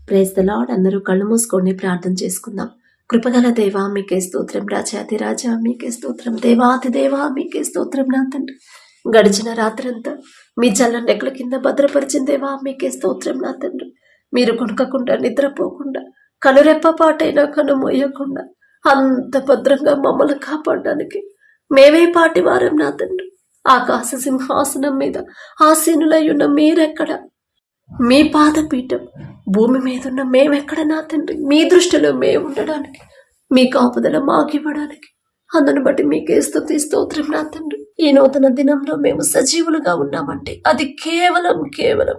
Praise the lord. అందరూ కళ్ళు మూసుకొని ప్రార్థన చేసుకుందాం. కృపగల దేవా మీకే స్తోత్రం, రాజాతి రాజా మీకే స్తోత్రం, దేవాతి దేవా మీకే స్తోత్రం. నా తండ్రి, గడిచిన రాత్రంతా మీ చల్లని రెక్కల కింద భద్రపరిచిన దేవా మీకే స్తోత్రం. నా తండ్రి, మీరు కొనుక్కకుండా నిద్రపోకుండా కనురెప్పపాటైనా కనుమోయకుండా అంత భద్రంగా మమ్మల్ని కాపాడడానికి మేమే పాటి వారం. నా తండ్రి, ఆకాశ సింహాసనం మీద ఆసీనులై ఉన్న మీరెక్కడ, మీ పాదపీఠం భూమి మీద ఉన్న మేమెక్కడ. నా తండ్రి, మీ దృష్టిలో మేము ఉండడానికి, మీ కాపుదల మాకివ్వడానికి, అందును బట్టి మీకే స్తుతి స్తోత్రం. నా తండ్రి, ఈ నూతన దినంలో మేము సజీవులుగా ఉన్నామంటే అది కేవలం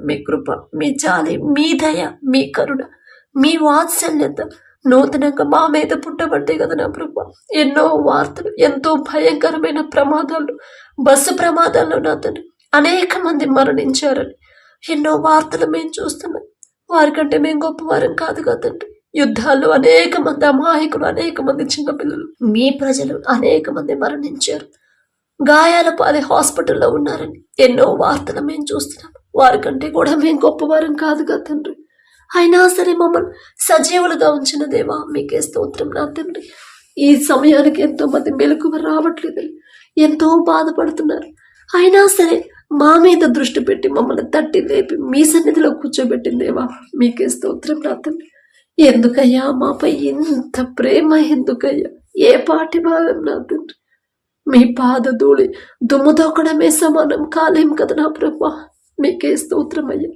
మీ కృప, మీ జాలి, మీ దయ, మీ కరుణ, మీ వాత్సల్యత నూతనంగా మా మీద పుట్టబట్టే కదా నా ప్రభు. ఎన్నో వార్తలు, ఎంతో భయంకరమైన ప్రమాదాలు, బస్సు ప్రమాదాల్లో నా తండ్రి అనేక మంది మరణించారని ఎన్నో వార్తలు మేము చూస్తున్నాం. వారికంటే మేము గొప్పవారం కాదు కదండి. యుద్ధాల్లో అనేక మంది అమాయకులు, అనేక మంది చిన్నపిల్లలు, మీ ప్రజలు అనేక మంది మరణించారు, గాయాల పాలే హాస్పిటల్లో ఉన్నారని ఎన్నో వార్తలు మేము చూస్తున్నాం. వారికంటే కూడా మేము గొప్పవారం కాదు కదండి. అయినా సరే మమ్మల్ని సజీవులుగా ఉంచిన దేవా మీకే స్తోత్రం. నా తండ్రి, ఈ సమయానికి ఎంతో మంది మెలకువ రావట్లేదని ఎంతో బాధపడుతున్నారు. అయినా సరే మా మీద దృష్టి పెట్టి మమ్మల్ని తట్టి లేపి మీ సన్నిధిలో కూర్చోబెట్టిందేవా మీకే స్తోత్రం. నా తండ్రి, ఎందుకయ్యా మాపై ఇంత ప్రేమ, ఎందుకయ్యా, ఏ పాటి భాగం. నా తండ్రి, మీ పాద ధూళి దుమ్ముదోకడమే సమానం కాలేం కదా నా ప్రభా. మీకే స్తోత్రం అయ్యా.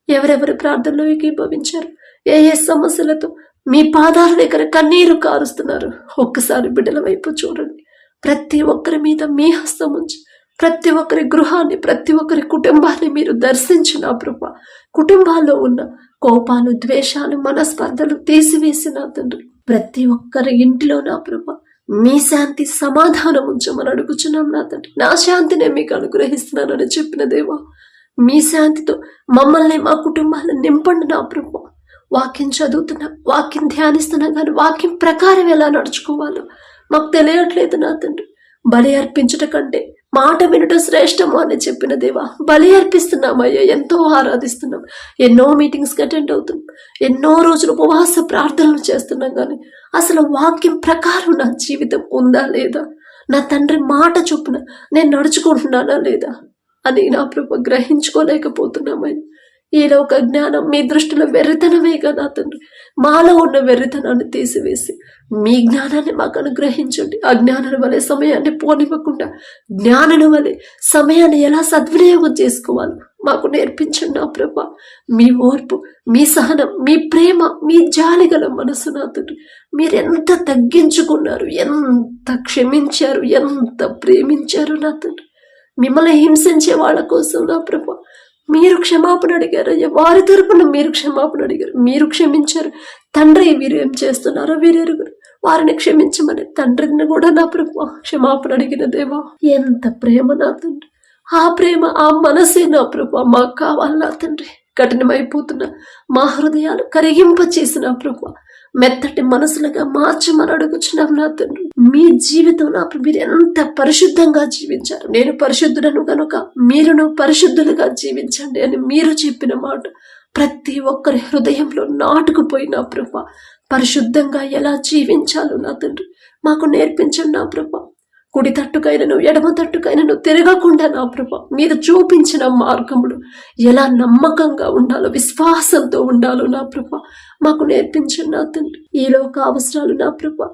ఎవరెవరి ప్రార్థనలో ఏకీభవించారు, ఏ ఏ సమస్యలతో మీ పాదాల దగ్గర కన్నీరు కారుస్తున్నారు, ఒక్కసారి బిడ్డల వైపు చూడండి. ప్రతి ఒక్కరి మీద మీ హస్తం ఉంచి ప్రతి ఒక్కరి గృహాన్ని, ప్రతి ఒక్కరి కుటుంబాన్ని మీరు దర్శించిన ప్రభా. కుటుంబాల్లో ఉన్న కోపాలు, ద్వేషాలు, మనస్పర్ధలు తీసివేసిన తండ్రి, ప్రతి ఒక్కరి ఇంటిలో నా ప్రభా మీ శాంతి, సమాధానం ఉంచమని అడుగుచున్నాం. నా తండ్రి, నా శాంతినే మీకు అనుగ్రహిస్తున్నానని చెప్పిన దేవా, మీ శాంతితో మమ్మల్ని, మా కుటుంబాలను నింపండి నా ప్రభా. వాక్యం చదువుతున్నా, వాక్యం ధ్యానిస్తున్నా కానీ వాక్యం ప్రకారం ఎలా నడుచుకోవాలో మాకు తెలియట్లేదు. నా తండ్రి, బలి అర్పించుట కంటే మాట వినుట శ్రేష్టము అని చెప్పిన దేవా, బలి అర్పిస్తున్నామయ్యా, ఎంతో ఆరాధిస్తున్నాం, ఎన్నో మీటింగ్స్కి అటెండ్ అవుతున్నాం, ఎన్నో రోజులు ఉపవాస ప్రార్థనలు చేస్తున్నాం, కానీ అసలు వాక్యం ప్రకారం నా జీవితం ఉందా లేదా, నా తండ్రి మాట చొప్పున నేను నడుచుకుంటున్నానా లేదా అని నా ప్రభు గ్రహించుకోలేకపోతున్నామయ్యా. ఈలో ఒక జ్ఞానం మీ దృష్టిలో వెర్రితనమేగా నా తండ్రి. మాలో ఉన్న వెర్రితనాన్ని తీసివేసి మీ జ్ఞానాన్ని మాకు అనుగ్రహించండి. అజ్ఞానుల వలె సమయాన్ని పోనివ్వకుండా జ్ఞానుల వలె సమయాన్ని ఎలా సద్వినియోగం చేసుకోవాలి మాకు నేర్పించండి నా ప్రభా. మీ ఓర్పు, మీ సహనం, మీ ప్రేమ, మీ జాలి గల మనసు నా తండ్రి, మీరెంత తగ్గించుకున్నారు, ఎంత క్షమించారు, ఎంత ప్రేమించారు నా తండ్రి. మిమ్మల్ని హింసించే వాళ్ళ కోసం నా ప్రభా మీరు క్షమాపణ అడిగారు అయ్యా. వారి తరపున మీరు క్షమాపణ అడిగారు, మీరు క్షమించారు. తండ్రి, వీరు ఏం చేస్తున్నారో వీరెరుగురు, వారిని క్షమించమని తండ్రిని కూడా నా ప్రభు క్షమాపణ అడిగిన దేవా, ఎంత ప్రేమ నా తండ్రి. ఆ ప్రేమ, ఆ మనసే నా ప్రభు మాకు కావాలి నా తండ్రి. కఠినమైపోతున్న మా హృదయాలు కరిగింప చేసిన ప్రభు మెత్తటి మనసులుగా మార్చమని అడుగుచున్నాం నా తండ్రి. మీ జీవితం నా మీరు ఎంత పరిశుద్ధంగా జీవించారు. నేను పరిశుద్ధులను కనుక మీరును పరిశుద్ధులుగా జీవించండి అని మీరు చెప్పిన మాట ప్రతి ఒక్కరి హృదయంలో నాటుకుపోయిన ప్రభా, పరిశుద్ధంగా ఎలా జీవించాలో నా తండ్రి మాకు నేర్పించండి నా ప్రభా. కుడి తట్టుకైనను ఎడమ తట్టుకైనను తిరగకుండా నా ప్రభా మీరు చూపించిన మార్గములు ఎలా నమ్మకంగా ఉండాలో, విశ్వాసంతో ఉండాలో నా ప్రభా మాకు నేర్పించండి నా తండ్రి. ఈ లోక అవసరాలు నా ప్రభా,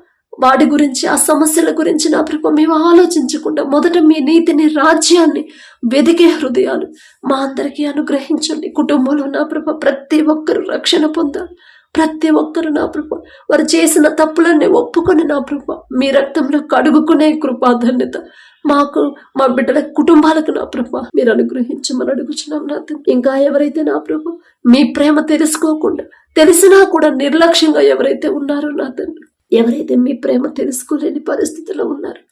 వాటి గురించి, ఆ సమస్యల గురించి నా ప్రభా మేము ఆలోచించకుండా మొదట మీ నీతిని, రాజ్యాన్ని వెదికే హృదయాలు మా అందరికీ అనుగ్రహించండి. కుటుంబంలో నా ప్రభా ప్రతి ఒక్కరు రక్షణ పొందాలి. ప్రతి ఒక్కరు నా ప్రభా వారు చేసిన తప్పులన్నీ ఒప్పుకొని నా ప్రభా మీ రక్తంలో కడుగుకునే కృపా ధన్యత మాకు, మా బిడ్డల కుటుంబాలకు నా ప్రభా మీరు అనుగ్రహించమని అడుగుచున్నాం నా తండ్రి. ఇంకా ఎవరైతే నా ప్రభా మీ ప్రేమ తెలుసుకోకుండా, తెలిసినా కూడా నిర్లక్ష్యంగా ఎవరైతే ఉన్నారో నా తండ్రి, ఎవరైతే మీ ప్రేమ తెలుసుకోలేని పరిస్థితిలో ఉన్నారు,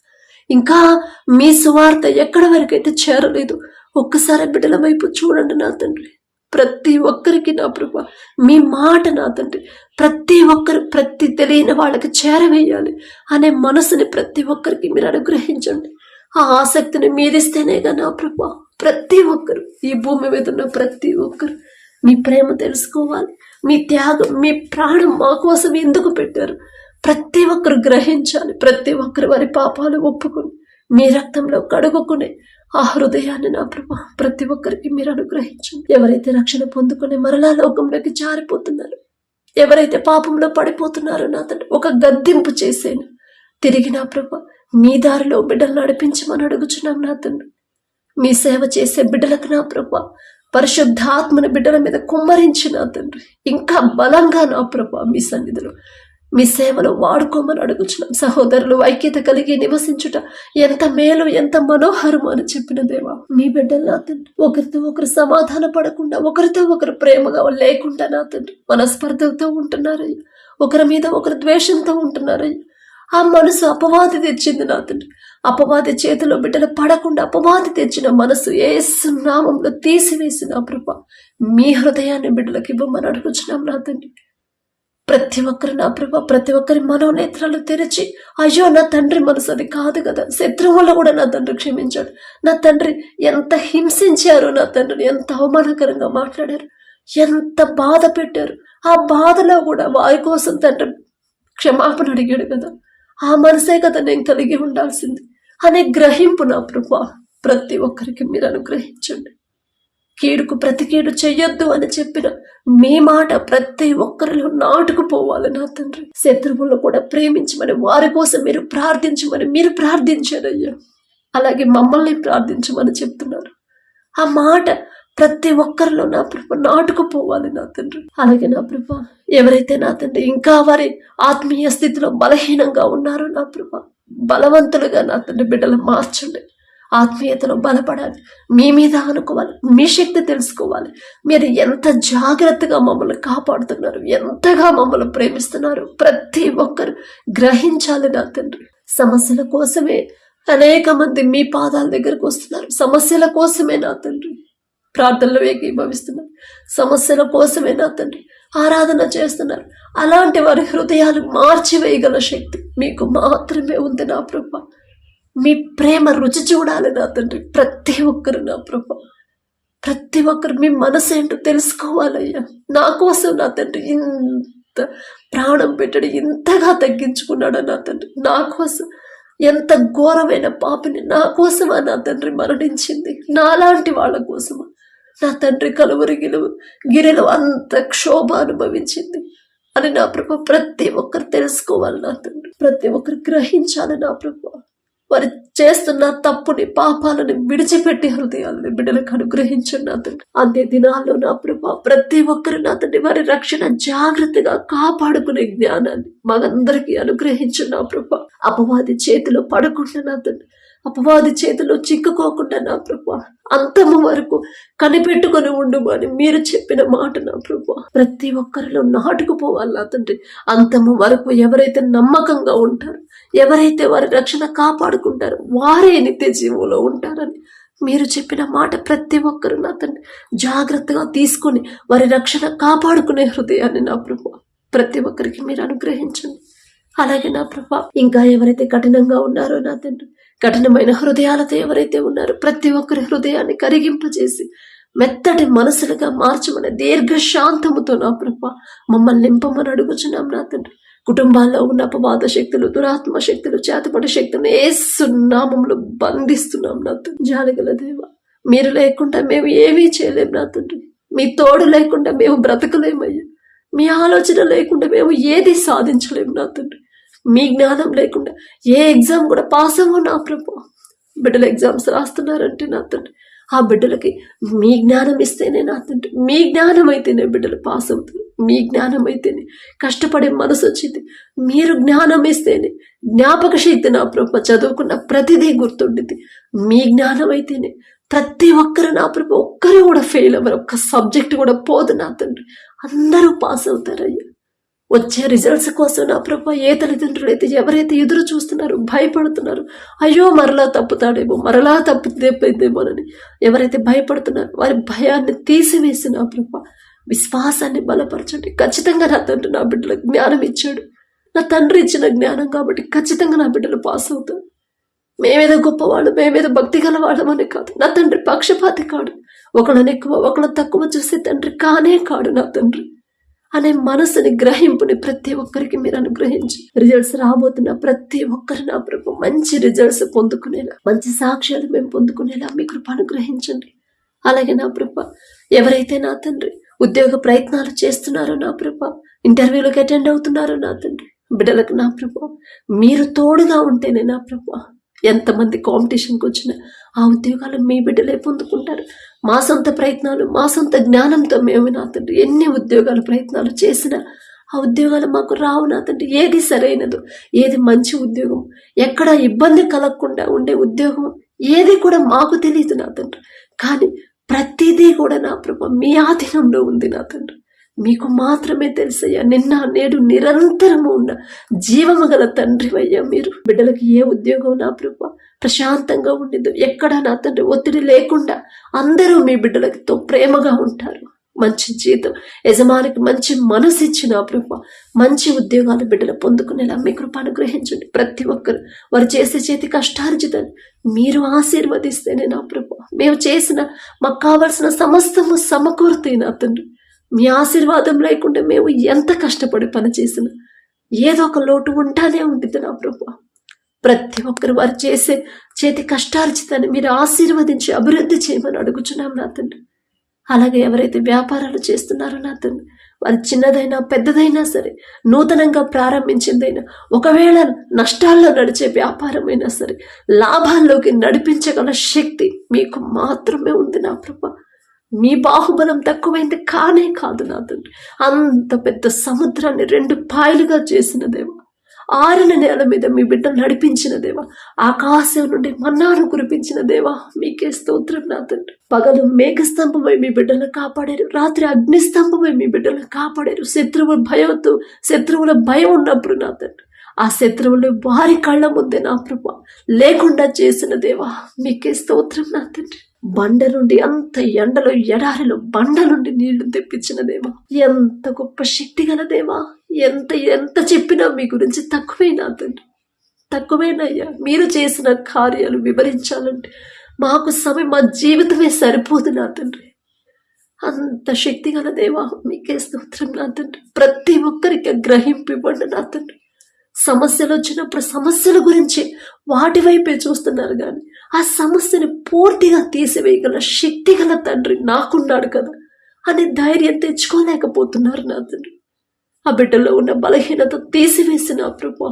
ఇంకా మీ సువార్త ఎక్కడి వరకైతే చేరలేదు, ఒక్కసారి బిడ్డల వైపు చూడండి నా తండ్రి. ప్రతి ఒక్కరికి నా ప్రభా మీ మాట నా తండ్రి ప్రతి ఒక్కరు, ప్రతి తెలియని వాళ్ళకి చేరవేయాలి అనే మనసుని ప్రతి ఒక్కరికి మీరు అనుగ్రహించండి. ఆ ఆసక్తిని మీరిస్తేనేగా నా ప్రభా ప్రతి ఒక్కరు, ఈ భూమి మీద ఉన్న ప్రతి ఒక్కరు మీ ప్రేమ తెలుసుకోవాలి, మీ త్యాగం, మీ ప్రాణం మా కోసం ఎందుకు పెట్టారు ప్రతి ఒక్కరు గ్రహించాలి. ప్రతి ఒక్కరు వారి పాపాలు ఒప్పుకొని మీ రక్తంలో కడుగుకునే ఆ హృదయాన్ని నా ప్రభా ప్రతి ఒక్కరికి మీరు అనుగ్రహించండి. ఎవరైతే రక్షణ పొందుకునే మరలా లోకంలోకి జారిపోతున్నారు, ఎవరైతే పాపంలో పడిపోతున్నారో నా తండ్రి ఒక గద్దింపు చేసేను తిరిగి నా ప్రభా మీ దారిలో బిడ్డలు నడిపించమని అడుగుచున్నాం నా తండ్రి. మీ సేవ చేసే బిడ్డలకు నా ప్రభా పరిశుద్ధాత్మని బిడ్డల మీద కుమ్మరించి నా తండ్రి ఇంకా బలంగా నా ప్రభా మీ సన్నిధిలో మీ సేవలో వాడుకోమని అడుగుచున్నాం. సహోదరులు ఐక్యత కలిగి నివసించుట ఎంత మేలు, ఎంత మనోహరము అని చెప్పిన దేవా, మీ బిడ్డలు నా తండ్రి ఒకరితో ఒకరు సమాధాన పడకుండా, ఒకరితో ఒకరు ప్రేమగా లేకుండా నా తండ్రి మనస్పర్ధలతో ఉంటున్నారయ్యా, ఒకరి మీద ఒకరు ద్వేషంతో ఉంటున్నారయ్యా. ఆ మనసు అపవాది తెచ్చింది నా తండ్రి. అపవాది చేతిలో బిడ్డలు పడకుండా అపవాది తెచ్చిన మనసు యేసు నామములో తీసివేసిన ప్రభా మీ హృదయాన్ని బిడ్డలకు ఇవ్వమని అడుగుచున్నాం నా తండ్రి. ప్రతి ఒక్కరు నా ప్రభా ప్రతి ఒక్కరి మనోనేత్రాలు తెరిచి, అయ్యో నా తండ్రి మనసు అది కాదు కదా, శత్రువులు కూడా నా తండ్రి క్షమించాడు, నా తండ్రి ఎంత హింసించారు, నా తండ్రిని ఎంత అవమానకరంగా మాట్లాడారు, ఎంత బాధ పెట్టారు, ఆ బాధలో కూడా వారి కోసం తండ్రి క్షమాపణ అడిగాడు కదా, ఆ మనసే కదా నేను కలిగి ఉండాల్సింది అనే గ్రహింపు నా ప్రభా ప్రతి ఒక్కరికి మీరు అనుగ్రహించండి. కీడుకు ప్రతి కీడు చెయ్యొద్దు అని చెప్పిన మీ మాట ప్రతి ఒక్కరిలో నాటుకుపోవాలి నా తండ్రి. శత్రువులను కూడా ప్రేమించమని, వారి కోసం మీరు ప్రార్థించమని మీరు ప్రార్థించారయ్యా. అలాగే మమ్మల్ని ప్రార్థించమని చెప్తున్నారు. ఆ మాట ప్రతి ఒక్కరిలో నా ప్రభ నాటుకుపోవాలి నా తండ్రి. అలాగే నా ప్రభ ఎవరైతే నా తండ్రి ఇంకా వారి ఆత్మీయ స్థితిలో బలహీనంగా ఉన్నారో నా ప్రభ బలవంతులుగా నా తండ్రి బిడ్డలు మార్చండి. ఆత్మీయతలో బలపడాలి, మీ మీద అనుకోవాలి, మీ శక్తి తెలుసుకోవాలి. మీరు ఎంత జాగ్రత్తగా మమ్మల్ని కాపాడుతున్నారు, ఎంతగా మమ్మల్ని ప్రేమిస్తున్నారు ప్రతి ఒక్కరు గ్రహించాలి నా తండ్రి. సమస్యల కోసమే అనేక మంది మీ పాదాల దగ్గరకు వస్తున్నారు, సమస్యల కోసమే నా తండ్రి ప్రార్థనలు ఏకీభవిస్తున్నారు, సమస్యల కోసమే నా తండ్రి ఆరాధన చేస్తున్నారు. అలాంటి వారి హృదయాలు మార్చివేయగల శక్తి మీకు మాత్రమే ఉంది నా ప్రభా. మీ ప్రేమ రుచి చూడాలి నా తండ్రి ప్రతి ఒక్కరు నా ప్రభా, ప్రతి ఒక్కరు మీ మనసు ఏంటో తెలుసుకోవాలయ్యా. నా కోసం నా తండ్రి ఇంత ప్రాణం పెట్టాడు, ఇంతగా తగ్గించుకున్నాడు నా తండ్రి. నా కోసం ఎంత ఘోరమైన పాపిని నా కోసమా నా తండ్రి మరణించింది, నాలాంటి వాళ్ళ కోసమా నా తండ్రి కలువరి గిరిలో అంత క్షోభ అనుభవించింది అని నా ప్రభు ప్రతి ఒక్కరు తెలుసుకోవాలి నా తండ్రి. ప్రతి ఒక్కరు గ్రహించాలి నా ప్రభు. వారు చేస్తున్న తప్పుని పాపాలని విడిచిపెట్టి హృదయాలని బిడ్డలకు అనుగ్రహించండి నా తండ్రి. అంతే దినాల్లో నా ప్రభు ప్రతి ఒక్కరు నా తండ్రి వారి రక్షణ జాగ్రత్తగా కాపాడుకునే జ్ఞానాన్ని మనందరికీ అనుగ్రహించండి నా ప్రభు. అపవాది చేతిలో పడకుండా నా తండ్రి, అపవాది చేతిలో చిక్కుకోకుండా నా ప్రభు అంతము వరకు కనిపెట్టుకొని ఉండుమని మీరు చెప్పిన మాట నా ప్రభు ప్రతి ఒక్కరిలో నాటుకుపోవాలి నా తండ్రి. అంతము వరకు ఎవరైతే నమ్మకంగా ఉంటారో, ఎవరైతే వారి రక్షణ కాపాడుకుంటారో వారే నిత్య జీవంలో ఉంటారని మీరు చెప్పిన మాట ప్రతి ఒక్కరు నా తండ్రి జాగ్రత్తగా తీసుకొని వారి రక్షణ కాపాడుకునే హృదయాన్ని నా ప్రభు ప్రతి ఒక్కరికి మీరు అనుగ్రహించండి. అలాగే నా ప్రభు ఇంకా ఎవరైతే కఠినంగా ఉన్నారో నా తండ్రి, కఠినమైన హృదయాలతో ఎవరైతే ఉన్నారో ప్రతి ఒక్కరి హృదయాన్ని కరిగింపజేసి మెత్తటి మనసులుగా మార్చమని దీర్ఘశాంతముతో నా ప్రభు మమ్మల్ని నింపమని అడుగుచున్నాం నా తండ్రి. కుటుంబాల్లో ఉన్న అపవాద శక్తులు, దురాత్మ శక్తులు, చేతపడి శక్తులను యేసు నామములో బంధిస్తున్నాం నా తండ్రి. జాలిగల దేవా, మీరు లేకుండా మేము ఏమీ చేయలేం నా తండ్రి. మీ తోడు లేకుండా మేము బ్రతకలేమయ్యా. మీ ఆలోచన లేకుండా మేము ఏది సాధించలేము నా తండ్రి. మీ జ్ఞానం లేకుండా ఏ ఎగ్జామ్ కూడా పాస్ అవ్వము నా ప్రభు. బిడ్డలు ఎగ్జామ్స్ రాస్తున్నారంటే నా తండ్రి ఆ బిడ్డలకి మీ జ్ఞానం ఇస్తేనే నా తండ్రి, మీ జ్ఞానం అయితేనే బిడ్డలు పాస్ అవుతారు. మీ జ్ఞానం అయితేనే కష్టపడే మనసు వచ్చింది. మీరు జ్ఞానం ఇస్తేనే జ్ఞాపక శక్తి నా ప్రభు చదువుకున్న ప్రతిదీ గుర్తుండింది. మీ జ్ఞానం అయితేనే ప్రతి ఒక్కరు నా ప్రభు ఒక్కరు కూడా ఫెయిల్ అవ్వరు, ఒక్క సబ్జెక్ట్ కూడా పోదు నా తండ్రి, అందరూ పాస్ అవుతారయ్యా. వచ్చే రిజల్ట్స్ కోసం నా ప్రభు ఏ తల్లిదండ్రులు అయితే ఎవరైతే ఎదురు చూస్తున్నారు, భయపడుతున్నారు, అయ్యో మరలా తప్పుతాడేమో, మరలా తప్పుదేమోనని ఎవరైతే భయపడుతున్నారో వారి భయాన్ని తీసివేసి నా ప్రభు విశ్వాసాన్ని బలపరచండి. ఖచ్చితంగా నా తండ్రి నా బిడ్డలకు జ్ఞానం ఇచ్చాడు, నా తండ్రి ఇచ్చిన జ్ఞానం కాబట్టి ఖచ్చితంగా నా బిడ్డలు పాస్ అవుతారు. మేమేదో గొప్పవాళ్ళు, మేమేదో భక్తి గల వాళ్ళమని కాదు, నా తండ్రి పక్షపాతి కాడు, ఒకళ్ళని ఎక్కువ ఒకళ్ళని తక్కువ చూసే తండ్రి కానే కాడు నా తండ్రి. అనే మనసుని గ్రహింపుని ప్రతి ఒక్కరికి మీరు అనుగ్రహించి రిజల్ట్స్ రాబోతున్న ప్రతి ఒక్కరు నా ప్రభు మంచి రిజల్ట్స్ పొందుకునేలా, మంచి సాక్ష్యాలు మేము పొందుకునేలా మీ కృప అనుగ్రహించండి. అలాగే నా ప్రభు ఎవరైతే నా తండ్రి ఉద్యోగ ప్రయత్నాలు చేస్తున్నారో నా ప్రభు, ఇంటర్వ్యూలకు అటెండ్ అవుతున్నారో నా తండ్రి, బిడ్డలకు నా ప్రభు మీరు తోడుగా ఉంటేనే నా ప్రభు ఎంతమంది కాంపిటీషన్కి వచ్చినా ఆ ఉద్యోగాలు మీ బిడ్డలే పొందుకుంటారు. మా సొంత ప్రయత్నాలు, మా సొంత జ్ఞానంతో మేము నా తండ్రి ఎన్ని ఉద్యోగాల ప్రయత్నాలు చేసినా ఆ ఉద్యోగాలు మాకు రావు నా తండ్రి. ఏది సరైనదో, ఏది మంచి ఉద్యోగం, ఎక్కడ ఇబ్బంది కలగకుండా ఉండే ఉద్యోగం ఏది కూడా మాకు తెలియదు నా తండ్రి. కానీ ప్రతిదీ కూడా నా ప్రభు మీ ఆధీనంలో ఉంది నా తండ్రి. మీకు మాత్రమే తెలుసయ్యా. నిన్న నేడు నిరంతరము ఉన్న జీవము గల తండ్రివయ్యా మీరు. బిడ్డలకి ఏ ఉద్యోగం నా ప్రభు ప్రశాంతంగా ఉండిద్దు, ఎక్కడ నా తండ్రి ఒత్తిడి లేకుండా అందరూ మీ బిడ్డలతో ప్రేమగా ఉంటారు. మంచి జీతం, యజమానికి మంచి మనసు ఇచ్చి నా ప్రభు మంచి ఉద్యోగాలు బిడ్డలు పొందుకునేలా మీ కృప అనుగ్రహించండి. ప్రతి ఒక్కరు వారు చేసే చేతి కష్టార్జితాన్ని మీరు ఆశీర్వదిస్తేనే నా ప్రభు మేము చేసిన మాకు కావలసిన సమస్తము సమకూరుతాయి నా తండ్రి. మీ ఆశీర్వాదం లేకుండా మేము ఎంత కష్టపడి పని చేసినా ఏదో ఒక లోటు ఉంటానే ఉంటుంది నా ప్రభు. ప్రతి ఒక్కరు వారు చేసే చేతి కష్టార్జితాన్ని మీరు ఆశీర్వదించి అభివృద్ధి చేయమని అడుగుచున్నాం నా తండ్రి. అలాగే ఎవరైతే వ్యాపారాలు చేస్తున్నారో నా తండ్రి, వారి చిన్నదైనా పెద్దదైనా సరే, నూతనంగా ప్రారంభించిందైనా, ఒకవేళ నష్టాల్లో నడిచే వ్యాపారమైనా సరే, లాభాల్లోకి నడిపించగల శక్తి మీకు మాత్రమే ఉంది నా ప్రభు. మీ బాహుబలం తక్కువైంది కానే కాదు నా తండ్రి. అంత పెద్ద సముద్రాన్ని 2 పాయలుగా చేసిన దేవా, ఆరిన నేల మీద మీ బిడ్డలు నడిపించిన దేవా, ఆకాశం నుండి మన్నాను కురిపించిన దేవా, మీకే స్తోత్రం నా తండ్రి. పగలు మేఘస్తంభమై మీ బిడ్డలను కాపాడారు, రాత్రి అగ్నిస్తంభమై మీ బిడ్డలను కాపాడారు. శత్రువుల భయం ఉన్నప్పుడు నా తండ్రి ఆ శత్రువులు వారి కళ్ళ ముందే నా ప్రభు లేకుండా చేసిన దేవా, మీకే స్తోత్రం నా తండ్రి. బండ నుండి అంత ఎండలో ఎడారిలో బండ నుండి నీళ్లు తెప్పించిన దేవా, ఎంత గొప్ప శక్తి గల దేవా. ఎంత చెప్పినా మీ గురించి తక్కువేనా తండ్రి, తక్కువేనయ్యా. మీరు చేసిన కార్యాలు వివరించాలంటే మాకు సమయం, మా జీవితమే సరిపోదు నా తండ్రి. అంత శక్తి గల దేవా, మీకే స్తోత్రం నా తండ్రి. ప్రతి ఒక్కరికి గ్రహింపు ఇవ్వండి నా తండ్రి. సమస్యలు వచ్చినప్పుడు సమస్యల గురించి వాటి వైపే చూస్తున్నారు కానీ ఆ సమస్యని పూర్తిగా తీసివేయగల శక్తి గల తండ్రి నాకున్నాడు కదా అని ధైర్యం తెచ్చుకోలేకపోతున్నారు నా తండ్రి. ఆ బిడ్డలో ఉన్న బలహీనత తీసివేసిన ప్రభు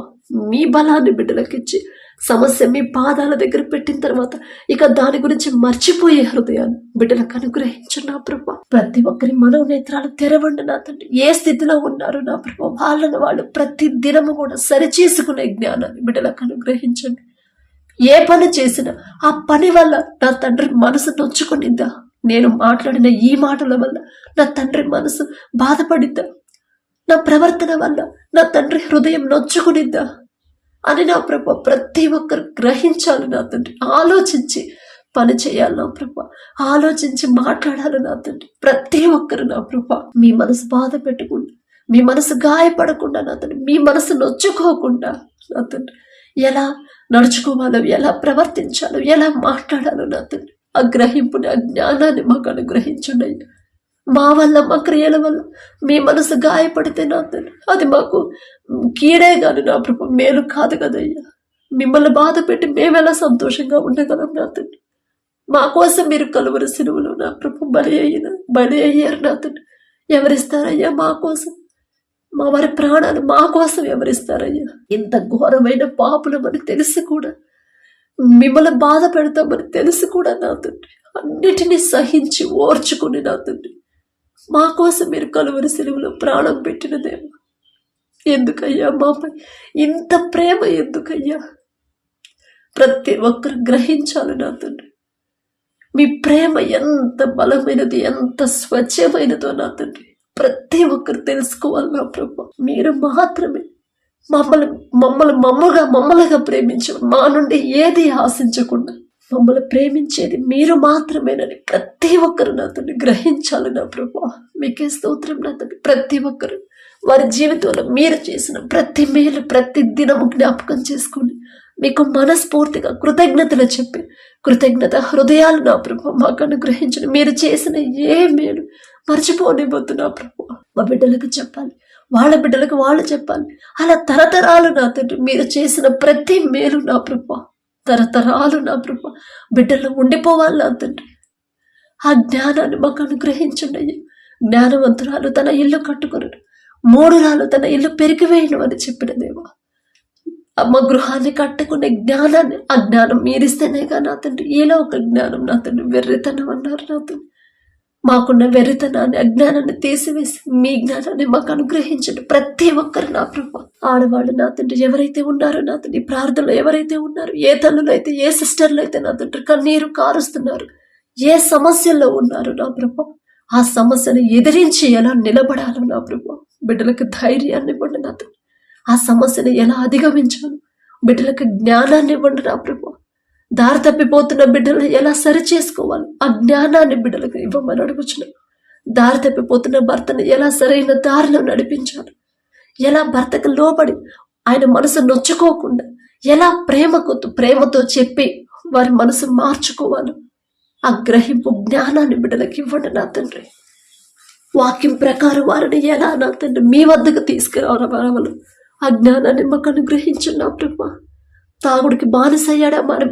మీ బలాన్ని బిడ్డలకిచ్చి సమస్య మీ పాదాల దగ్గర పెట్టిన తర్వాత ఇక దాని గురించి మర్చిపోయే హృదయాన్ని బిడ్డలకు అనుగ్రహించు నా ప్రభు. ప్రతి ఒక్కరి మనోనేత్రాలు తెరవండి నా తండ్రి. ఏ స్థితిలో ఉన్నారు నా ప్రభు వాళ్ళని వాళ్ళు ప్రతి దినము కూడా సరిచేసుకునే జ్ఞానాన్ని బిడ్డలకు అనుగ్రహించండి. ఏ పని చేసినా ఆ పని వల్ల నా తండ్రి మనసు నొచ్చుకునిద్దా, నేను మాట్లాడిన ఈ మాటల వల్ల నా తండ్రి మనసు బాధపడిద్దా, నా ప్రవర్తన వల్ల నా తండ్రి హృదయం నొచ్చుకునిద్దా అని నా ప్రభు ప్రతి ఒక్కరు గ్రహించాలి నా తండ్రి. ఆలోచించి పని చేయాలి నా ప్రభు, ఆలోచించి మాట్లాడాలి నా తండ్రి. ప్రతి ఒక్కరు నా ప్రభు మీ మనసు బాధ పెట్టకుండా, మీ మనసు గాయపడకుండా నా తండ్రి, మీ మనసు నొచ్చుకోకుండా నా తండ్రి ఎలా నడుచుకోవాలో, ఎలా ప్రవర్తించాలో, ఎలా మాట్లాడాలో నా తండ్రి ఆ గ్రహింపుని, ఆ జ్ఞానాన్ని మాకు అనుగ్రహించండి అయ్యా. మా వల్ల, మా క్రియల వల్ల మీ మనసు గాయపడితే నా తండ్రి అది మాకు కీడే కాదు నా ప్రభు, మేలు కాదు కదయ్యా. మిమ్మల్ని బాధ పెట్టి మేమెలా సంతోషంగా ఉండగలం నా తండ్రి. మా కోసం మీరు కలువరి సిలువలో నా ప్రభు బలి అయ్యారు నా తండ్రి. ఎవరిస్తారయ్యా మా కోసం? మా వారి ప్రాణాలు మా కోసం ఎవరిస్తారయ్యా? ఇంత ఘోరమైన పాపులమని తెలిసి కూడా, మిమ్మల్ని బాధ పెడతామని తెలిసి కూడా నా తండ్రి అన్నిటినీ సహించి ఓర్చుకుని నా తండ్రి మా కోసం మీరు కలువరి సిలువలో ప్రాణం పెట్టిన దేవా, ఎందుకయ్యా మాపై ఇంత ప్రేమ? ఎందుకయ్యా? ప్రతి ఒక్కరు గ్రహించాలి నా తండ్రి మీ ప్రేమ ఎంత బలమైనది, ఎంత స్వచ్ఛమైనదో నా తండ్రి ప్రతి ఒక్కరు తెలుసుకోవాలి నా ప్రభు. మీరు మాత్రమే మమ్మల్నిగా ప్రేమించు, మా నుండి ఏది ఆశించకుండా మమ్మల్ని ప్రేమించేది మీరు మాత్రమేనని ప్రతి ఒక్కరు నా తండ్రి గ్రహించాలి నా ప్రభు. మీకే స్తోత్రం నా తండ్రి. ప్రతి ఒక్కరు వారి జీవితంలో మీరు చేసిన ప్రతి మేలు ప్రతి దినము జ్ఞాపకం చేసుకుని మీకు మనస్ఫూర్తిగా కృతజ్ఞతలు చెప్పి, కృతజ్ఞత హృదయాలు నా ప్రభు మాకు అనుగ్రహించండి. మీరు చేసిన ఏ మేలు మర్చిపోనివ్వద్దు నా ప్రభు. మా బిడ్డలకు చెప్పాలి, వాళ్ళ బిడ్డలకు వాళ్ళు చెప్పాలి. అలా తరతరాలు నా తండ్రి మీరు చేసిన ప్రతి మేలు నా ప్రభు, తరతరాలు నా ప్రభు బిడ్డల్లో ఉండిపోవాలి నా తండ్రి. ఆ జ్ఞానాన్ని మాకు అనుగ్రహించండి అయ్యా. జ్ఞానవంతురాలు తన ఇల్లు కట్టుకొను, మూడురాలు తన ఇల్లు పెరిగివేయను అని చెప్పిన దేవా, అమ్మ గృహాన్ని కట్టుకునే జ్ఞానాన్ని, ఆ జ్ఞానం మీరిస్తేనేగా నా తండ్రి. ఏలో ఒక జ్ఞానం నా తండ్రి వెర్రితనం అన్నారు నా తండ్రి. మాకున్న వెర్రితనాన్ని, అజ్ఞానాన్ని తీసివేసి మీ జ్ఞానాన్ని మాకు అనుగ్రహించండి. ప్రతి ఒక్కరు నా ప్రభు, ఆడవాళ్ళు నా తండ్రి ఎవరైతే ఉన్నారో నా తండ్రి, ప్రార్థనలు ఎవరైతే ఉన్నారో, ఏ తల్లులు అయితే, ఏ సిస్టర్లు అయితే నా తండ్రి కన్నీరు కారుస్తున్నారు, ఏ సమస్యల్లో ఉన్నారు నా ప్రభు, ఆ సమస్యను ఎదిరించి ఎలా నిలబడాలో నా ప్రభు, బిడ్డలకు ధైర్యాన్ని ఇవ్వండి నా తండ్రి. ఆ సమస్యను ఎలా అధిగమించాలి, బిడ్డలకు జ్ఞానాన్ని ఇవ్వండి నా ప్రభు. దారి తప్పిపోతున్న బిడ్డలను ఎలా సరి చేసుకోవాలి, ఆ జ్ఞానాన్ని బిడ్డలకు ఇవ్వమని అడుగుచున్నాను. దారి తప్పిపోతున్న భర్తను ఎలా సరైన దారిలో నడిపించాలి, ఎలా భర్తకు లోబడి ఆయన మనసు నొచ్చుకోకుండా ఎలా ప్రేమతో చెప్పి వారి మనసు మార్చుకోవాలి, ఆ గ్రహింపు జ్ఞానాన్ని బిడ్డలకు ఇవ్వండి నా తండ్రి. వాక్యం ప్రకారం వారిని ఎలా నా తండ్రి మీ వద్దకు తీసుకురావాలి, ఆ జ్ఞానాన్ని మాకు అనుగ్రహించండి నా ప్రభు. తాగుడికి బానిసయ్యాడమ్మా అని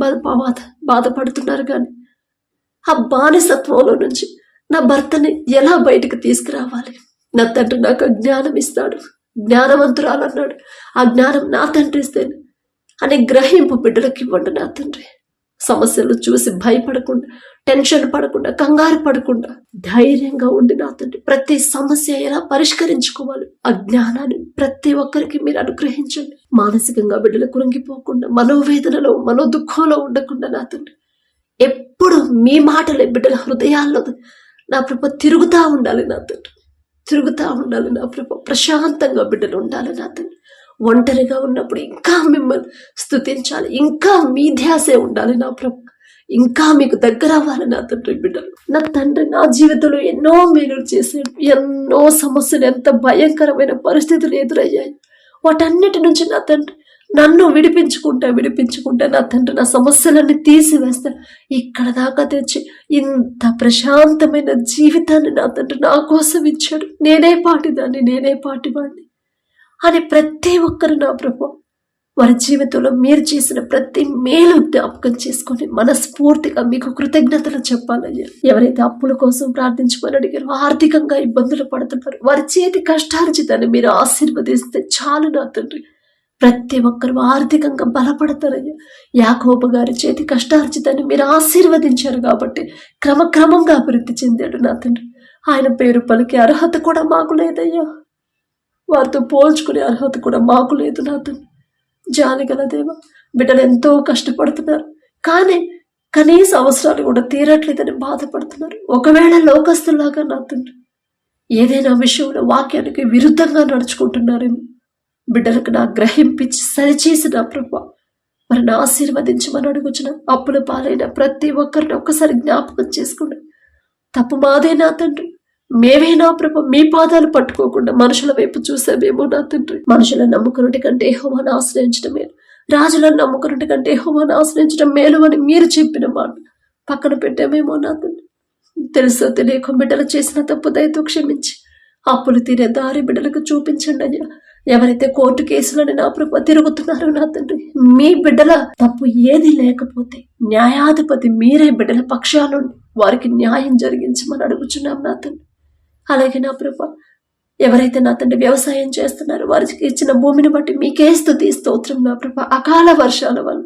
బాధపడుతున్నారు, కానీ ఆ బానిసత్వంలో నుంచి నా భర్తని ఎలా బయటకు తీసుకురావాలి, నా తండ్రి నాకు జ్ఞానం ఇస్తాడు, జ్ఞానవంతురాలు అన్నాడు, ఆ జ్ఞానం నా తండ్రి ఇస్తేనే అనే గ్రహింపు బిడ్డలకు ఇవ్వండి నా తండ్రి. సమస్యలు చూసి భయపడకుండా, టెన్షన్ పడకుండా, కంగారు పడకుండా ధైర్యంగా ఉండి నా తండ్రి ప్రతి సమస్య ఎలా పరిష్కరించుకోవాలి, ఆ జ్ఞానాన్ని ప్రతి ఒక్కరికి మీరు అనుగ్రహించండి. మానసికంగా బిడ్డలు కృంగిపోకుండా, మనోవేదనలో మనోదుఃఖంలో ఉండకుండా నా తండ్రి ఎప్పుడు మీ మాటలే బిడ్డల హృదయాల్లో నా ప్రభు తిరుగుతూ ఉండాలి నా తండ్రి, తిరుగుతూ ఉండాలి నా ప్రభు. ప్రశాంతంగా బిడ్డలు ఉండాలి నా తండ్రి. ఒంటరిగా ఉన్నప్పుడు ఇంకా మిమ్మల్ని స్తుతించాలి, ఇంకా మీ ధ్యాసే ఉండాలి నా ప్రభు, ఇంకా మీకు దగ్గర అవ్వాలి నా తండ్రి. బిడ్డలు నా తండ్రి నా జీవితంలో ఎన్నో మేలు చేశాడు, ఎన్నో సమస్యలు, ఎంత భయంకరమైన పరిస్థితులు ఎదురయ్యాయి, వాటన్నిటి నుంచి నా తండ్రి నన్ను విడిపించుకుంటా నా తండ్రి నా సమస్యలన్నీ తీసివేస్తా ఇక్కడ దాకా తెచ్చి ఇంత ప్రశాంతమైన జీవితాన్ని నా తండ్రి నా కోసం ఇచ్చాడు. నేనే పాటివాడిని అని ప్రతి ఒక్కరు నా ప్రభు వారి జీవితంలో మీరు చేసిన ప్రతి మేలు జ్ఞాపకం చేసుకొని మనస్ఫూర్తిగా మీకు కృతజ్ఞతలు చెప్పాలయ్యా. ఎవరైతే అప్పుల కోసం ప్రార్థించమని అడిగారో, ఆర్థికంగా ఇబ్బందులు పడుతున్నారు, వారి చేతి కష్టార్జితాన్ని మీరు ఆశీర్వదిస్తే చాలు నా తండ్రి. ప్రతి ఒక్కరు ఆర్థికంగా బలపడతారయ్యా. యాకోబు గారి చేతి కష్టార్జితాన్ని మీరు ఆశీర్వదించారు కాబట్టి క్రమక్రమంగా అభివృద్ధి చెందాడు నా తండ్రి. ఆయన పేరు పలికే అర్హత కూడా మాకు లేదయ్యా, వారితో పోల్చుకునే అర్హత కూడా మాకు లేదు నా తండ్రి. జాలిగల దేవ, బిడ్డలు ఎంతో కష్టపడుతున్నారు, కానీ కనీస అవసరాలు కూడా తీరట్లేదని బాధపడుతున్నారు. ఒకవేళ లోకస్తులాగా నా తండ్రి ఏదైనా విషయంలో వాక్యానికి విరుద్ధంగా నడుచుకుంటున్నారేమో, బిడ్డలకు నా గ్రహింపించి సరిచేసి నా ప్రభు మరి నా ఆశీర్వదించమని అడుగుచున్న అప్పుల పాలైన ప్రతి ఒక్కరిని ఒక్కసారి జ్ఞాపకం చేసుకోండి. తప్పు మాదే నా తండ్రి, మేమే నా ప్రభు మీ పాదాలు పట్టుకోకుండా మనుషుల వైపు చూసామేమో నా తండ్రి. మనుషులను నమ్ముకున్నటి కంటే యెహోవాను ఆశ్రయించడం మేలు, రాజులను నమ్ముకున్నటి కంటే యెహోవాను ఆశ్రయించడం మేలు అని మీరు చెప్పిన మాట పక్కన పెట్టామేమో నా తండ్రి. తెలుసో తెలియక బిడ్డలు చేసిన తప్పు దయతో క్షమించి అప్పులు తీరే దారి బిడ్డలకు చూపించండి అయ్యా. ఎవరైతే కోర్టు కేసులని నా ప్రభు తిరుగుతున్నారో నా తండ్రి, మీ బిడ్డల తప్పు ఏది లేకపోతే న్యాయాధిపతి మీరే బిడ్డల పక్షాలుండి వారికి న్యాయం జరిగించమని అడుగుచున్నాం నా తండ్రి. అలాగే నా ప్రభు ఎవరైతే నా తండ్రి వ్యవసాయం చేస్తున్నారో వారికి ఇచ్చిన భూమిని బట్టి మీకే స్తుతి స్తోత్రం నా ప్రభు. అకాల వర్షాల వల్ల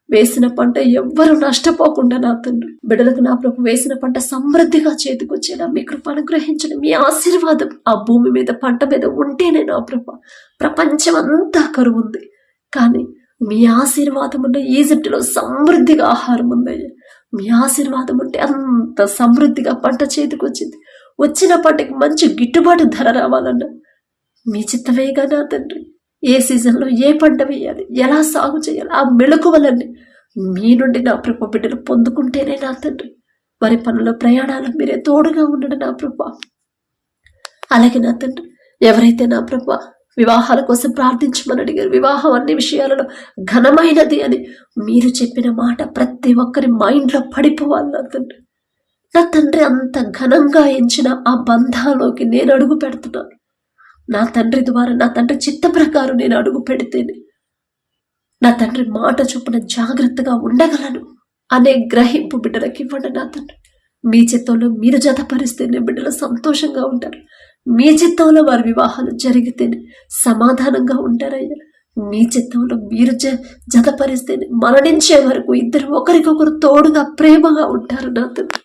వేసిన పంట ఎవ్వరూ నష్టపోకుండా నా తండ్రి బిడ్డలకు నా ప్రభు వేసిన పంట సమృద్ధిగా చేతికొచ్చేలా మీ కృప అనుగ్రహించడం, మీ ఆశీర్వాదం ఆ భూమి మీద పంట మీద ఉంటేనే నా ప్రభు. ప్రపంచం అంతా కరువు ఉంది, కానీ మీ ఆశీర్వాదం ఉన్న ఈజిప్టులో సమృద్ధిగా ఆహారం ఉందయ్యా. మీ ఆశీర్వాదం ఉంటే అంత సమృద్ధిగా పంట చేతికొచ్చింది. వచ్చిన పంటకి మంచి గిట్టుబాటు ధర రావాలన్నా మీ చిత్తమేగా నా తండ్రి. ఏ సీజన్లో ఏ పంట వేయాలి, ఎలా సాగు చేయాలి, ఆ మెళకువలన్నీ మీ నుండి నా ప్రభు బిడ్డలు పొందుకుంటేనే నా తండ్రి వారి పనుల ప్రయాణాలు మీరే తోడుగా ఉండడు నా ప్రభు. అలాగే నా తండ్రి ఎవరైతే నా ప్రభు వివాహాల కోసం ప్రార్థించమని అడిగారు, వివాహం అన్ని విషయాలలో ఘనమైనది అని మీరు చెప్పిన మాట ప్రతి ఒక్కరి మైండ్లో పడిపోవాలి నా తండ్రి. నా తండ్రి అంత ఘనంగా ఎంచిన ఆ బంధాల్లోకి నేను అడుగు పెడుతున్నాను. నా తండ్రి ద్వారా, నా తండ్రి చిత్త ప్రకారం నేను అడుగు పెడితేనే నా తండ్రి మాట చొప్పున జాగ్రత్తగా ఉండగలను అనే గ్రహింపు బిడ్డలకి ఇవ్వండి నా తండ్రి. మీ చిత్తంలో మీరు జతపరిస్తేనే బిడ్డలు సంతోషంగా ఉంటారు. మీ చిత్తంలో వారి వివాహాలు జరిగితేనే సమాధానంగా ఉంటారయ్యా. మీ చిత్తంలో మీరు జతపరిస్తేనే మరణించే వరకు ఇద్దరు ఒకరికొకరు తోడుగా ప్రేమగా ఉంటారు నా తండ్రి.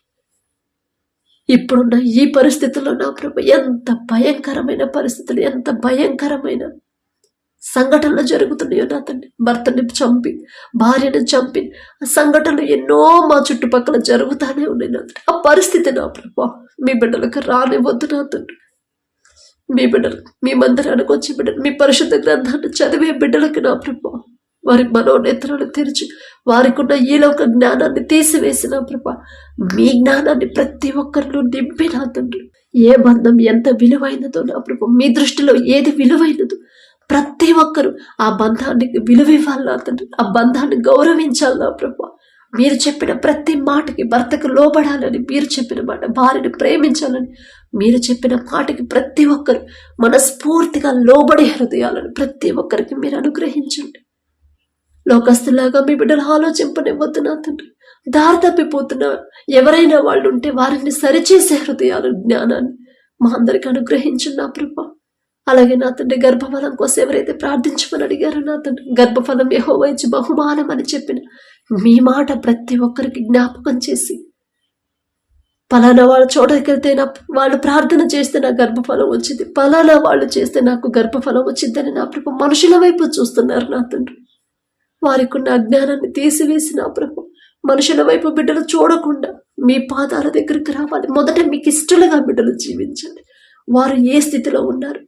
ఇప్పుడున్న ఈ పరిస్థితుల్లో నా ప్రభు ఎంత భయంకరమైన పరిస్థితులు, ఎంత భయంకరమైన సంఘటనలు జరుగుతున్నాయో నా తండ్రి. భర్తని చంపి, భార్యను చంపి సంఘటనలు ఎన్నో మా చుట్టుపక్కల జరుగుతానే ఉన్నాయి నా తండ్రి. ఆ పరిస్థితి నా ప్రభు మీ బిడ్డలకు రానివద్దు నా తండ్రి. మీ బిడ్డలు మీ మందిరానికి వచ్చి బిడ్డలు మీ పరిశుద్ధ గ్రంథాన్ని చదివే బిడ్డలకి నా ప్రభు వారి మనోనేత్రాలు తెరిచి వారికి ఉన్న ఈలోక జ్ఞానాన్ని తీసివేసిన ప్రభు మీ జ్ఞానాన్ని ప్రతి ఒక్కరిలో నింపి నా తండ్రి. ఏ బంధం ఎంత విలువైనదో నా ప్రభు, మీ దృష్టిలో ఏది విలువైనదో ప్రతి ఒక్కరు ఆ బంధానికి విలువ ఇవ్వాలి నా తండ్రి. ఆ బంధాన్ని గౌరవించాలి నా ప్రభు. మీరు చెప్పిన ప్రతి మాటకి భర్తకు లోబడాలని మీరు చెప్పిన మాట, భార్యను ప్రేమించాలని మీరు చెప్పిన మాటకి ప్రతి ఒక్కరు మనస్ఫూర్తిగా లోబడే హృదయాలను ప్రతి ఒక్కరికి మీరు అనుగ్రహించండి. లోకస్తులాగా మీ బిడ్డలు ఆలోచింపనివ్వద్దు నా తండ్రి. దారి తప్పిపోతున్న ఎవరైనా వాళ్ళు ఉంటే వారిని సరిచేసే హృదయాలు, జ్ఞానాన్ని మా అందరికి అనుగ్రహించండి నా ప్రభు. అలాగే నా తండ్రి గర్భఫలం కోసం ఎవరైతే ప్రార్థించమని అడిగారో నా తండ్రి, గర్భఫలం యెహోవా ఇచ్చు బహుమానం అని చెప్పిన మీ మాట ప్రతి ఒక్కరికి జ్ఞాపకం చేసి, పలానా వాళ్ళ చోటకెళ్తే వాళ్ళు ప్రార్థన చేస్తే నా గర్భఫలం వచ్చింది, పలానా వాళ్ళు చేస్తే నాకు గర్భఫలం వచ్చిందని నా ప్రభు మనుషుల వైపు చూస్తున్నారు నా తండ్రి. వారికి ఉన్న అజ్ఞానాన్ని తీసివేసి నా ప్రభు మనుషుల వైపు బిడ్డలు చూడకుండా మీ పాదాల దగ్గరికి రావాలి. మొదట మీకు ఇష్టలుగా బిడ్డలు జీవించాలి. వారు ఏ స్థితిలో ఉన్నారు,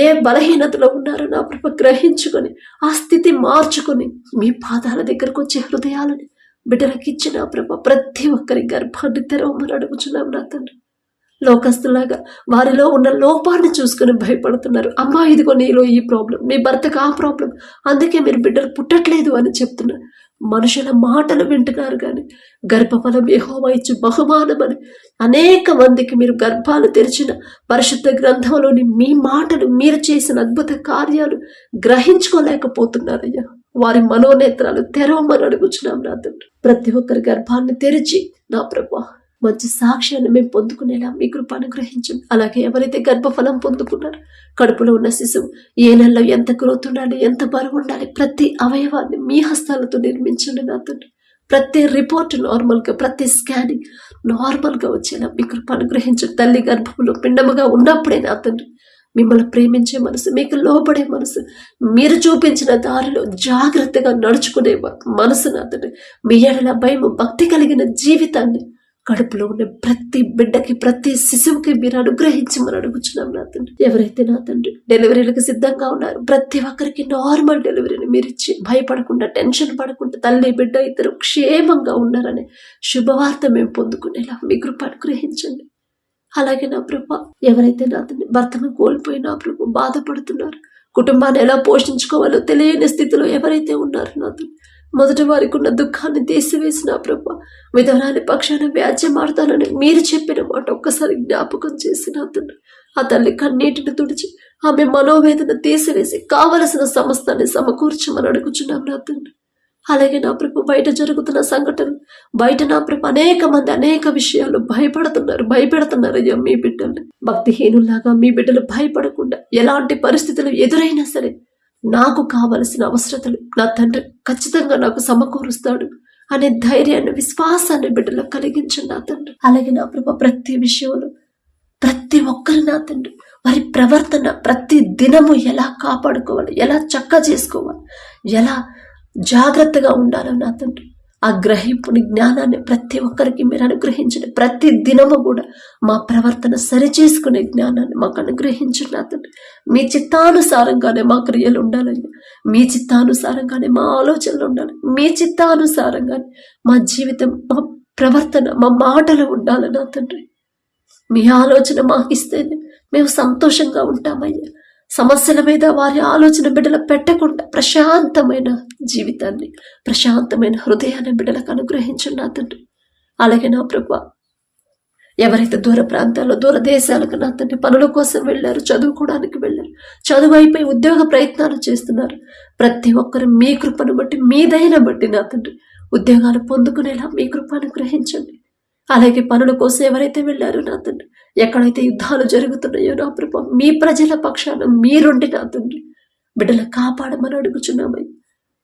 ఏ బలహీనతలో ఉన్నారో నా ప్రభు గ్రహించుకొని ఆ స్థితి మార్చుకొని మీ పాదాల దగ్గరకు వచ్చే హృదయాలని బిడ్డలకి ఇచ్చిన ప్రభు ప్రతి ఒక్కరి గర్భాన్ని తెరవమని అడుగుచున్నాం నా తండ్రి. లోకస్తులాగా వారిలో ఉన్న లోపాన్ని చూసుకుని భయపడుతున్నారు. అమ్మా ఇదిగో నీలో ఈ ప్రాబ్లం, మీ భర్తకు ఆ ప్రాబ్లం, అందుకే మీరు బిడ్డలు పుట్టట్లేదు అని చెప్తున్నారు. మనుషుల మాటలు వింటున్నారు కానీ గర్భఫలం యెహోవా ఇచ్చు బహుమానం అని అనేక మందికి మీరు గర్భాలు తెరిచిన పరిశుద్ధ గ్రంథంలోని మీ మాటలు, మీరు చేసిన అద్భుత కార్యాలు గ్రహించుకోలేకపోతున్నారయ్యా. వారి మనోనేత్రాలు తెరవమని అడుగుచున్నాం నా తండ్రి. ప్రతి ఒక్కరి గర్భాన్ని తెరిచి నా ప్రభు మంచి సాక్ష్యాన్ని మేము పొందుకునేలా మీ కృప అనుగ్రహించండి. అలాగే ఎవరైతే గర్భఫలం పొందుకున్నారో కడుపులో ఉన్న శిశువు ఏ నెలలో ఎంత గ్రోత్ ఉండాలి, ఎంత బరువు ఉండాలి, ప్రతి అవయవాన్ని మీ హస్తాలతో నిర్మించండి నా తండ్రి. ప్రతి రిపోర్ట్ నార్మల్గా, ప్రతి స్కానింగ్ నార్మల్గా వచ్చేలా మీ కృప అనుగ్రహించండి. తల్లి గర్భంలో పిండముగా ఉన్నప్పుడే నా తండ్రి మిమ్మల్ని ప్రేమించే మనసు, మీకు లోబడే మనసు, మీరు చూపించిన దారిలో జాగ్రత్తగా నడుచుకునే మనసు నా తండ్రి, మీ ఎడల భయం భక్తి కలిగిన జీవితాన్ని కడుపులో ఉన్న ప్రతి బిడ్డకి, ప్రతి శిశువుకి మీరు అనుగ్రహించమని అడుగుచున్నాం నా తండ్రి. ఎవరైతే నా తండ్రి డెలివరీలకు సిద్ధంగా ఉన్నారు ప్రతి ఒక్కరికి నార్మల్ డెలివరీని మీరు ఇచ్చి భయపడకుండా, టెన్షన్ పడకుండా తల్లి బిడ్డ ఇద్దరు క్షేమంగా ఉన్నారనే శుభవార్త మేము పొందుకునేలా మీ కృప అనుగ్రహించండి. అలాగే నా ప్రభు ఎవరైతే నా తండ్రి భర్తను కోల్పోయి నా ప్రభు బాధపడుతున్నారు, కుటుంబాన్ని ఎలా పోషించుకోవాలో తెలియని స్థితిలో ఎవరైతే ఉన్నారో నా తండ్రి మొదట వారికి ఉన్న దుఃఖాన్ని తీసివేసిన ప్రభు విధవరాలి పక్షాన వ్యాజ్యం ఆడతానని మీరు చెప్పిన మాట ఒక్కసారి జ్ఞాపకం చేసిన తండ్రి ఆ తల్లి కన్నీటిని తుడిచి ఆమె మనోవేదన తీసివేసి కావలసిన సమస్తాన్ని సమకూర్చమని అడుగుచున్నాం నా తండ్రి. అలాగే నా ప్రభు బయట జరుగుతున్న సంఘటనలు, బయట నా ప్రభు అనేక మంది అనేక విషయాలు భయపెడుతున్నారు అయ్యా మీ బిడ్డల్ని. భక్తిహీనులాగా మీ బిడ్డలు భయపడకుండా ఎలాంటి పరిస్థితులు ఎదురైనా సరే నాకు కావలసిన అవసరతలు నా తండ్రి ఖచ్చితంగా నాకు సమకూరుస్తాడు అనే ధైర్యాన్ని, విశ్వాసాన్ని బిడ్డలకు కలిగించండి నా తండ్రి. అలాగే నా ప్రభు ప్రతి విషయంలో ప్రతి ఒక్కరు నా తండ్రి వారి ప్రవర్తన ప్రతి దినము ఎలా కాపాడుకోవాలి, ఎలా చక్కగా చేసుకోవాలి, ఎలా జాగ్రత్తగా ఉండాలో నా తండ్రి ఆ గ్రహింపుని, జ్ఞానాన్ని ప్రతి ఒక్కరికి మీరు అనుగ్రహించండి. ప్రతి దినము కూడా మా ప్రవర్తన సరిచేసుకునే జ్ఞానాన్ని మాకు అనుగ్రహించండి నా తండ్రి. మీ చిత్తానుసారంగానే మా క్రియలు ఉండాలని, మీ చిత్తానుసారంగానే మా ఆలోచనలు ఉండాలి, మీ చిత్తానుసారంగానే మా జీవితం, మా ప్రవర్తన, మా మాటలు ఉండాలి నా తండ్రి. మీ ఆలోచన మాకు ఇస్తేనే మేము సంతోషంగా ఉంటామయ్యా. సమస్యల మీద వారి ఆలోచన బిడ్డలు పెట్టకుండా ప్రశాంతమైన జీవితాన్ని, ప్రశాంతమైన హృదయాన్ని బిడ్డలకు అనుగ్రహించండి నా తండ్రి. అలాగే నా ప్రభు ఎవరైతే దూర ప్రాంతాల్లో దూర దేశాలకు నా తండ్రి పనుల కోసం వెళ్ళారు, చదువుకోవడానికి వెళ్ళారు, చదువు అయిపోయి ఉద్యోగ ప్రయత్నాలు చేస్తున్నారు, ప్రతి ఒక్కరు మీ కృపను బట్టి మీ దయను బట్టి నా తండ్రి ఉద్యోగాలు పొందుకునేలా మీ కృపను గ్రహించండి. అలాగే పనుల కోసం ఎవరైతే వెళ్ళారో నా తండ్రి, ఎక్కడైతే యుద్ధాలు జరుగుతున్నాయో నా ప్రభు మీ ప్రజల పక్షాన మీరుండి నా తండ్రి బిడ్డలు కాపాడమని అడుగుచున్నామయ్య.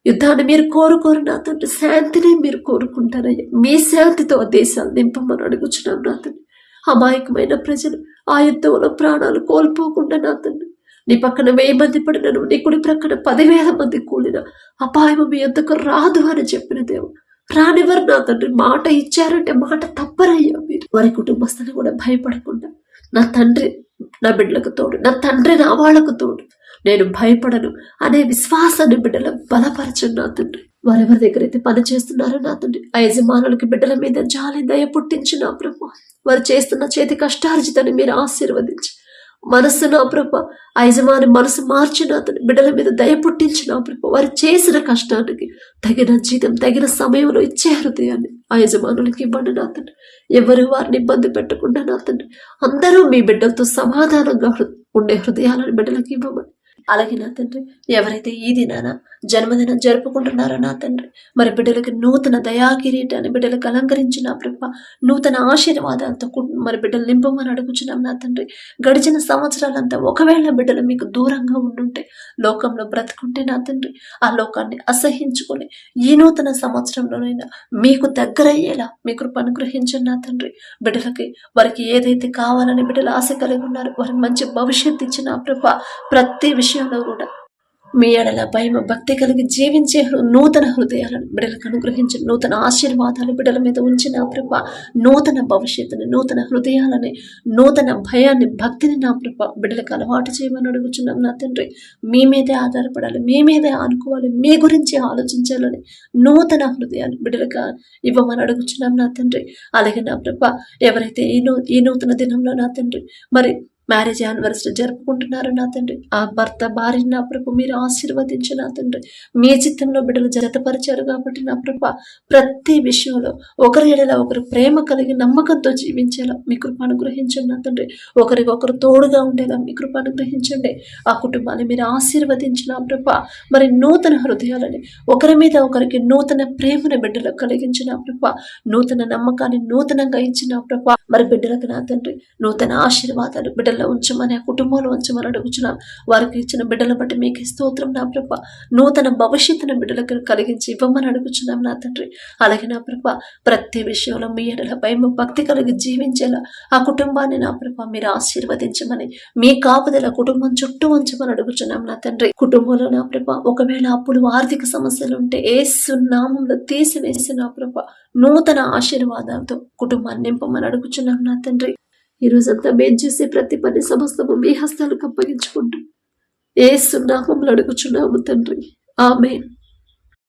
యుద్ధాన్ని మీరు కోరుకోరు నా తండ్రి, శాంతిని మీరు కోరుకుంటారయ్యా. మీ శాంతితో దేశాలు నింపమని అడుగుచున్నాం నా తండ్రి. అమాయకమైన ప్రజలు ఆ యుద్ధంలో ప్రాణాలు కోల్పోకుండా నా తండ్రి, నీ పక్కన 1000 మంది పడినను, నీ కుడి ప్రక్కన 10,000 మంది కూలిన అపాయం మీ యొద్దకు రాదు అని చెప్పిన దేవు రానివ్వరు నా తండ్రి. మాట ఇచ్చారంటే మాట తప్పరయ్యా. మీరు వారి కుటుంబస్తులు కూడా భయపడకుండా నా తండ్రి నా బిడ్డలకు తోడు, నా తండ్రి నా వాళ్లకు తోడు, నేను భయపడను అనే విశ్వాసాన్ని బిడ్డల బలపరచండి నా తండ్రి. వారెవరి దగ్గర అయితే పని చేస్తున్నారో నా తండ్రి, ఆ యజమానులకి బిడ్డల మీద జాలి దయ పుట్టించి నా ప్రభు వారు చేస్తున్న చేతి కష్టార్జితాన్ని మీరు ఆశీర్వదించి మనస్సు నా ప్రభు ఆ యజమాని మనసు మార్చి నా తండ్రి బిడ్డల మీద దయ పుట్టించి నా ప్రభు వారు చేసిన కష్టానికి తగిన జీతం తగిన సమయంలో ఇచ్చే హృదయాన్ని ఆ యజమానులకి ఇవ్వండి నా తండ్రి. ఎవరు వారిని ఇబ్బంది పెట్టకుండా నా తండ్రి అందరూ మీ బిడ్డలతో సమాధానంగా ఉండే హృదయాలను బిడ్డలకి ఇవ్వమని. అలాగే నా తండ్రి ఎవరైతే ఈ దినాన జన్మదినం జరుపుకుంటున్నారో నా తండ్రి, మరి బిడ్డలకి నూతన దయాకిరీటాన్ని బిడ్డలకు అలంకరించిన ప్రభ నూతన ఆశీర్వాదాలతో మరి బిడ్డలు నింపమని అడుగుచున్నాం నా తండ్రి. గడిచిన సంవత్సరాలంతా ఒకవేళ బిడ్డలు మీకు దూరంగా ఉండుంటే, లోకంలో బ్రతుకుంటే నా తండ్రి ఆ లోకాన్ని అసహించుకొని ఈ నూతన సంవత్సరంలోనైనా మీకు దగ్గరయ్యేలా మీ కృప అనుగ్రహించండి నా తండ్రి. బిడ్డలకి వారికి ఏదైతే కావాలని బిడ్డలు ఆశ కలిగి ఉన్నారు, వారికి మంచి భవిష్యత్తు ఇచ్చిన ప్రభ ప్రతి విషయంలో కూడా మీ ఎడల భయం భక్తి కలిగి జీవించే నూతన హృదయాలను బిడ్డలకు అనుగ్రహించి నూతన ఆశీర్వాదాలు బిడ్డల మీద ఉంచిన ప్రభ నూతన భవిష్యత్తుని, నూతన హృదయాలని, నూతన భయాన్ని, భక్తిని నా ప్రభ బిడ్డలకు అలవాటు చేయమని అడుగుచున్నాం నా తండ్రి. మీ మీదే ఆధారపడాలి, మీ మీదే ఆనుకోవాలి, మీ గురించి ఆలోచించాలని నూతన హృదయాన్ని బిడ్డలకు ఇవ్వమని అడుగుచున్నాం నా తండ్రి. అలాగే నా ప్రభ ఎవరైతే ఈ నూతన దినంలో నా తండ్రి మరి మ్యారేజ్ యానివర్సరీ జరుపుకుంటున్నారు నా తండ్రి, ఆ భర్త భార్యని నా ప్రభు మీరు ఆశీర్వదించి నా తండ్రి మీ చిత్తంలో బిడ్డలు జతపరిచారు కాబట్టి నా ప్రభ ప్రతి విషయంలో ఒకరి ఎడల ఒకరు ప్రేమ కలిగి నమ్మకంతో జీవించేలా మీ కృప అనుగ్రహించండి నా తండ్రి. ఒకరికొకరు తోడుగా ఉండేలా మీ కృప అనుగ్రహించండి. ఆ కుటుంబాన్ని మీరు ఆశీర్వదించిన ప్రభ మరి నూతన హృదయాలని, ఒకరి మీద ఒకరికి నూతన ప్రేమను బిడ్డలకు కలిగించిన ప్రభ, నూతన నమ్మకాన్ని నూతనంగా ఇచ్చిన ప్రభ మరి బిడ్డలకు నా తండ్రి నూతన ఆశీర్వాదాలు బిడ్డలు ఉంచమని, ఆ కుటుంబంలో ఉంచమని అడుగుచున్నాం. వారికి ఇచ్చిన బిడ్డల బట్టి మీకు స్తోత్రం నా ప్రభ. నూతన భవిష్యత్తును బిడ్డలకు కలిగించి ఇవ్వమని అడుగుచున్నాం నా తండ్రి. అలాగే నా ప్రభ ప్రతి విషయంలో మీ ఎడల భయం భక్తి కలిగి జీవించేలా ఆ కుటుంబాన్ని నా ప్రభ మీరు ఆశీర్వదించమని, మీ కాపుదల కుటుంబం చుట్టూ ఉంచమని అడుగుచున్నాం నా తండ్రి. కుటుంబంలో నా ప్రభ ఒకవేళ అప్పులు ఆర్థిక సమస్యలు ఉంటే యేసు నామములో తీసివేసి నా ప్రభ నూతన ఆశీర్వాదాలతో కుటుంబాన్ని నింపమని అడుగుచున్నాం నా తండ్రి. ఈ రోజంతా మేము చేసే ప్రతి పని సమస్తము మీ హస్తాలకు అప్పగించుకుంటూ యేసు నామములో అడుగుచున్నాము తండ్రి. ఆమేన్.